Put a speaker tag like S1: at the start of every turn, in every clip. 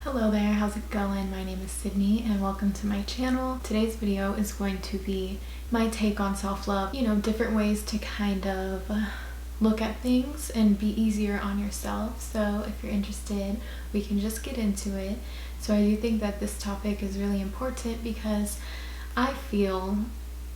S1: Hello there, how's it going? My name is Sydney and welcome to my channel. Today's video is going to be my take on self-love, different ways to kind of look at things and be easier on yourself. So if you're interested, we can just get into it. So I do think that this topic is really important because I feel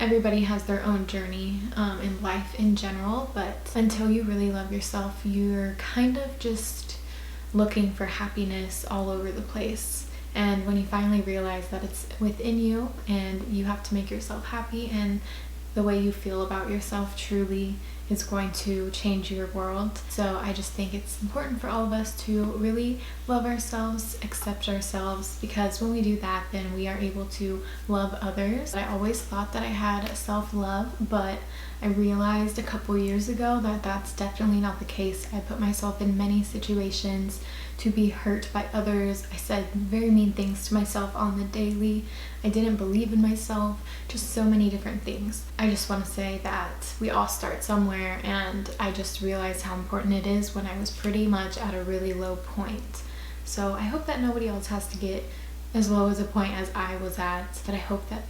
S1: everybody has their own journey in life in general, but until you really love yourself, you're kind of just looking for happiness all over the place. And when you finally realize that it's within you and you have to make yourself happy, and the way you feel about yourself truly is going to change your world. So I just think it's important for all of us to really love ourselves, accept ourselves, because when we do that, then we are able to love others. I always thought that I had self-love, but I realized a couple years ago that that's definitely not the case. I put myself in many situations to be hurt by others. I said very mean things to myself on the daily. I didn't believe in myself, just so many different things. I just want to say that we all start somewhere, and I just realized how important it is when I was pretty much at a really low point. So I hope that nobody else has to get as low as a point as I was at, but I hope that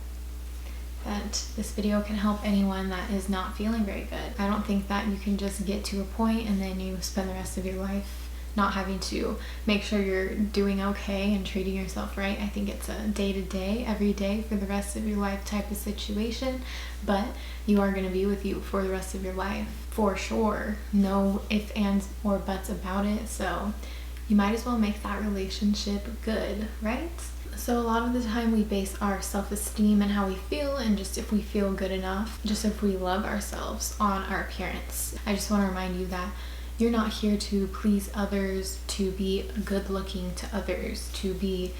S1: this video can help anyone that is not feeling very good. I don't think that you can just get to a point and then you spend the rest of your life not having to make sure you're doing okay and treating yourself right. I think it's a day-to-day, every day for the rest of your life type of situation, but you are going to be with you for the rest of your life for sure. No ifs, ands, or buts about it. So you might as well make that relationship good, right? So a lot of the time we base our self-esteem and how we feel, and just if we feel good enough, just if we love ourselves, on our appearance. I just want to remind you that you're not here to please others, to be good looking to others, to be,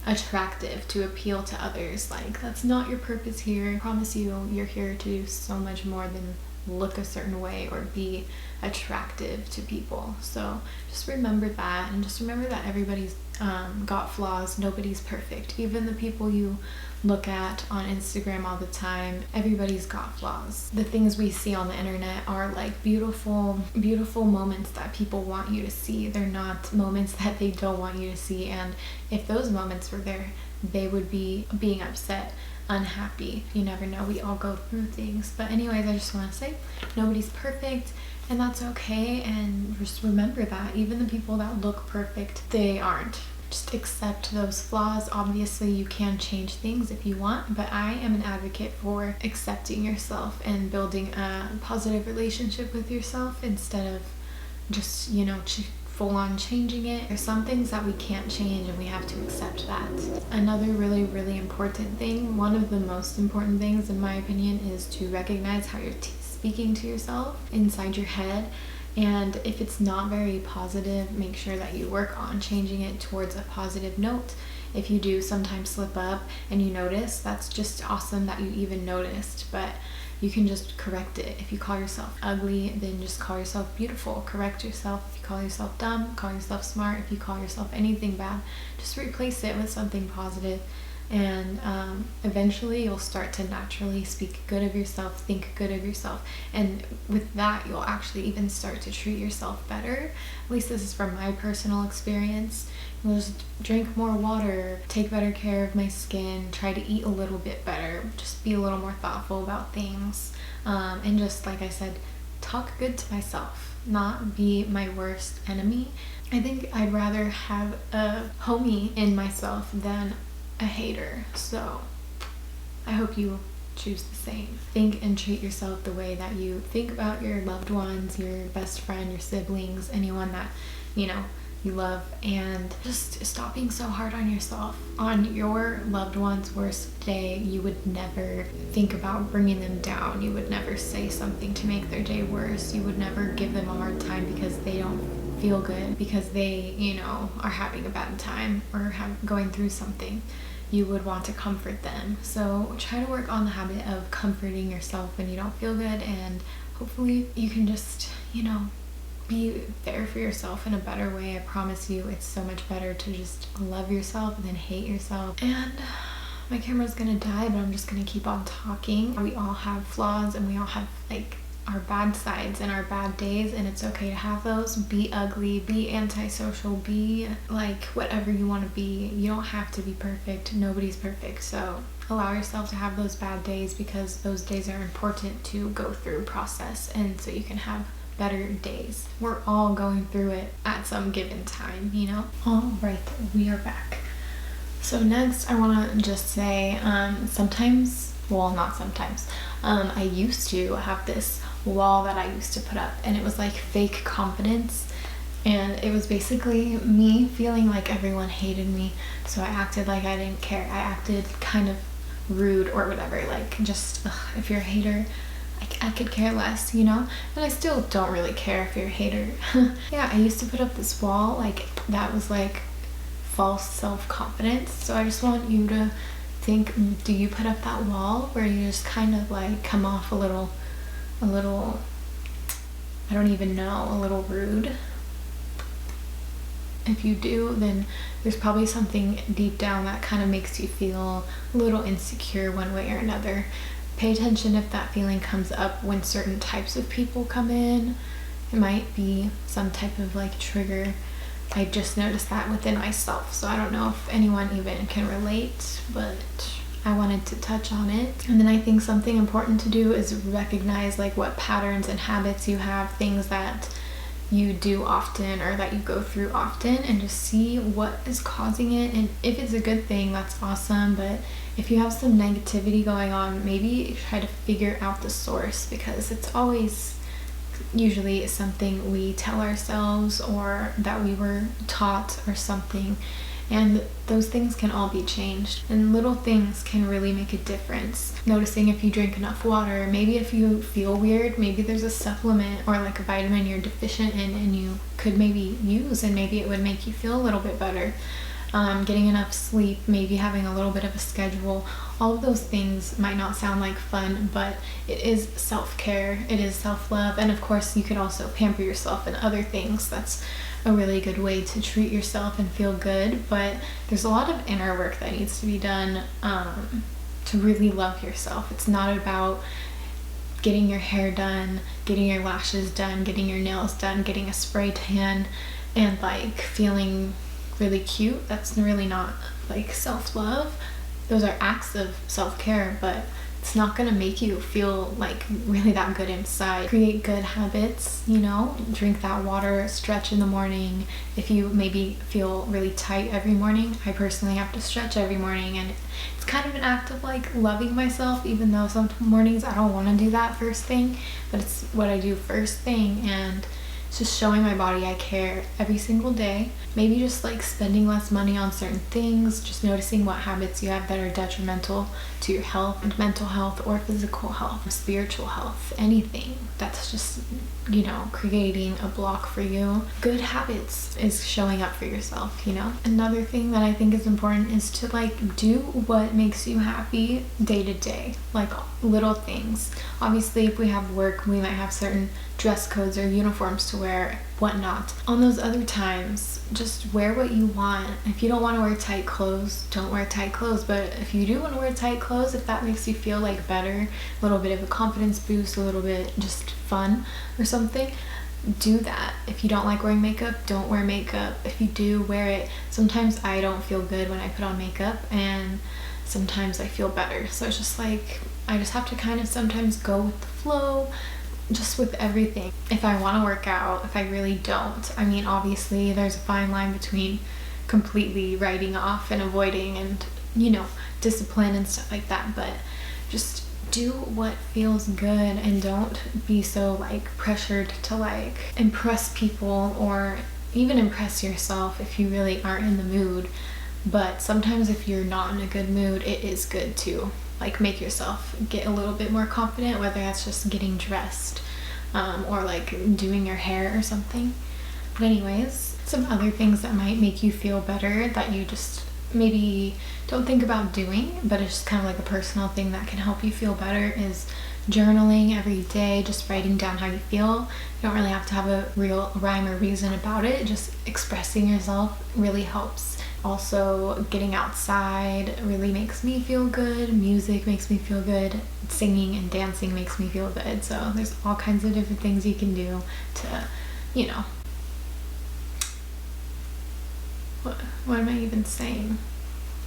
S1: attractive, to appeal to others. Like, that's not your purpose here. I promise you, you're here to do so much more than look a certain way or be attractive to people. So just remember that, and just remember that everybody's got flaws. Nobody's perfect. Even the people you look at on Instagram all the time, everybody's got flaws. The things we see on the internet are like beautiful moments that people want you to see. They're not moments that they don't want you to see, and if those moments were there, they would be being upset, unhappy. You never know, we all go through things. But anyways, I just want to say nobody's perfect, and that's okay. And just remember that even the people that look perfect, they aren't. Just accept those flaws. Obviously you can change things if you want, but I am an advocate for accepting yourself and building a positive relationship with yourself instead of just full on changing it. There's some things that we can't change, and we have to accept that. Another really important thing, one of the most important things in my opinion, is to recognize how you're speaking to yourself inside your head. And if it's not very positive, make sure that you work on changing it towards a positive note. If you do sometimes slip up and you notice, that's just awesome that you even noticed, but you can just correct it. If you call yourself ugly, then just call yourself beautiful. Correct yourself. If you call yourself dumb, call yourself smart. If you call yourself anything bad, just replace it with something positive. And eventually you'll start to naturally speak good of yourself, think good of yourself, and with that you'll actually even start to treat yourself better. At least this is from my personal experience. You'll just drink more water, take better care of my skin, try to eat a little bit better, just be a little more thoughtful about things, and just, like I said, talk good to myself, not be my worst enemy. I think I'd rather have a homie in myself than a hater. So I hope you choose the same. Think and treat yourself the way that you think about your loved ones, your best friend, your siblings, anyone that you love, and just stop being so hard on yourself. On your loved one's worst day, you would never think about bringing them down. You would never say something to make their day worse. You would never give them a hard time because they don't feel good, because they are having a bad time or going through something. You would want to comfort them. So try to work on the habit of comforting yourself when you don't feel good, and hopefully you can just be there for yourself in a better way. I promise you, it's so much better to just love yourself than hate yourself. And my camera's gonna die, but I'm just gonna keep on talking. We all have flaws, and we all have our bad sides and our bad days, and it's okay to have those. Be ugly, be antisocial, be like whatever you want to be. You don't have to be perfect. Nobody's perfect. So allow yourself to have those bad days, because those days are important to go through, process, and so you can have better days. We're all going through it at some given time, you know? All right, we are back. So next I want to just say, sometimes, well, not sometimes, I used to have this wall that I used to put up, and it was like fake confidence, and it was basically me feeling like everyone hated me, so I acted like I didn't care. I acted kind of rude or whatever, like just, if you're a hater, I could care less, you know? And I still don't really care if you're a hater. Yeah, I used to put up this wall, like that was like false self-confidence. So I just want you to think, do you put up that wall where you just kind of like come off a little, I don't even know, a little rude? If you do, then there's probably something deep down that kind of makes you feel a little insecure one way or another. Pay attention if that feeling comes up when certain types of people come in. It might be some type of like trigger. I just noticed that within myself, so I don't know if anyone even can relate, but I wanted to touch on it. And then I think something important to do is recognize like what patterns and habits you have, things that you do often or that you go through often, and just see what is causing it. And if it's a good thing, that's awesome, but if you have some negativity going on, maybe try to figure out the source, because it's always usually something we tell ourselves or that we were taught or something, and those things can all be changed, and little things can really make a difference. Noticing if you drink enough water, maybe if you feel weird, maybe there's a supplement or like a vitamin you're deficient in and you could maybe use, and maybe it would make you feel a little bit better. Getting enough sleep, maybe having a little bit of a schedule. All of those things might not sound like fun, but it is self-care, it is self-love, and of course you could also pamper yourself in other things. That's a really good way to treat yourself and feel good, but there's a lot of inner work that needs to be done to really love yourself. It's not about getting your hair done, getting your lashes done, getting your nails done, getting a spray tan, and like feeling really cute. That's really not like self-love. Those are acts of self-care, but it's not gonna make you feel like really that good inside. Create good habits, you know, drink that water, stretch in the morning. If you maybe feel really tight every morning, I personally have to stretch every morning, and it's kind of an act of like loving myself, even though some mornings I don't want to do that first thing, but it's what I do first thing, and it's just showing my body I care every single day. Maybe just like spending less money on certain things, just noticing what habits you have that are detrimental to your health, and mental health or physical health, spiritual health, anything that's just, you know, creating a block for you. Good habits is showing up for yourself, you know. Another thing that I think is important is to like do what makes you happy day to day, like little things. Obviously, if we have work, we might have certain dress codes or uniforms to wear, whatnot. On those other times, just wear what you want. If you don't want to wear tight clothes, don't wear tight clothes, but if you do want to wear tight clothes, if that makes you feel like better, a little bit of a confidence boost, a little bit just fun or something, do that. If you don't like wearing makeup, don't wear makeup. If you do, wear it. Sometimes I don't feel good when I put on makeup, and sometimes I feel better. So it's just like, I just have to kind of sometimes go with the flow, just with everything. If I want to work out, if I really don't. I mean, obviously there's a fine line between completely writing off and avoiding and, you know, discipline and stuff like that, but just do what feels good, and don't be so like pressured to like impress people or even impress yourself if you really aren't in the mood. But sometimes if you're not in a good mood, it is good to like make yourself get a little bit more confident, whether that's just getting dressed or like doing your hair or something. But anyways, some other things that might make you feel better that you just maybe don't think about doing, but it's just kind of like a personal thing that can help you feel better, is journaling every day, just writing down how you feel. You don't really have to have a real rhyme or reason about it. Just expressing yourself really helps Also, getting outside really makes me feel good. Music makes me feel good. Singing and dancing makes me feel good. So there's all kinds of different things you can do to, you know, what am I even saying?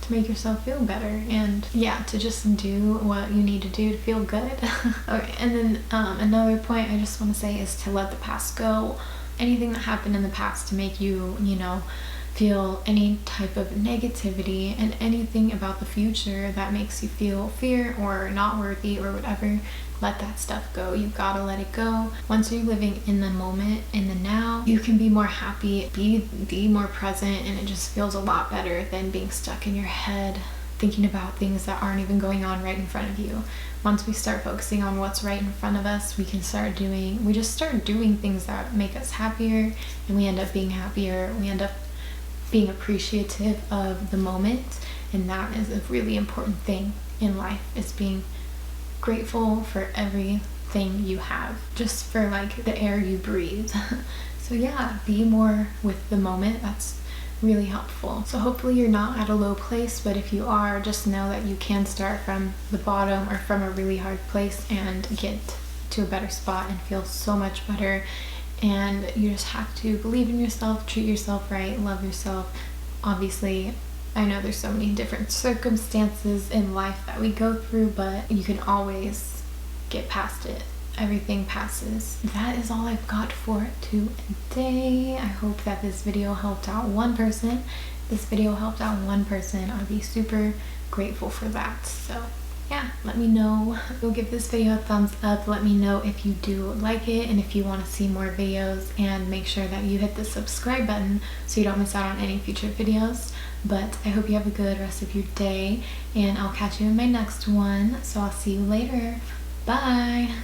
S1: To make yourself feel better, and yeah, to just do what you need to do to feel good. Okay, and then another point I just want to say is to let the past go. Anything that happened in the past to make you, you know, feel any type of negativity, and anything about the future that makes you feel fear or not worthy or whatever, let that stuff go. You gotta let it go. Once you're living in the moment, in the now, you can be more happy, be more present, and it just feels a lot better than being stuck in your head thinking about things that aren't even going on right in front of you. Once we start focusing on what's right in front of us, we start doing things that make us happier, and we end up being happier. We end up being appreciative of the moment, and that is a really important thing in life, is being grateful for everything you have, just for like the air you breathe. So yeah, be more with the moment. That's really helpful. So hopefully you're not at a low place, but if you are, just know that you can start from the bottom or from a really hard place and get to a better spot and feel so much better. And you just have to believe in yourself, treat yourself right, love yourself. Obviously, I know there's so many different circumstances in life that we go through, but you can always get past it. Everything passes. That is all I've got for today. I hope that this video helped out one person. If this video helped out one person, I'd be super grateful for that. So yeah, let me know. Go give this video a thumbs up. Let me know if you do like it and if you want to see more videos, and make sure that you hit the subscribe button so you don't miss out on any future videos. But I hope you have a good rest of your day, and I'll catch you in my next one. So I'll see you later. Bye.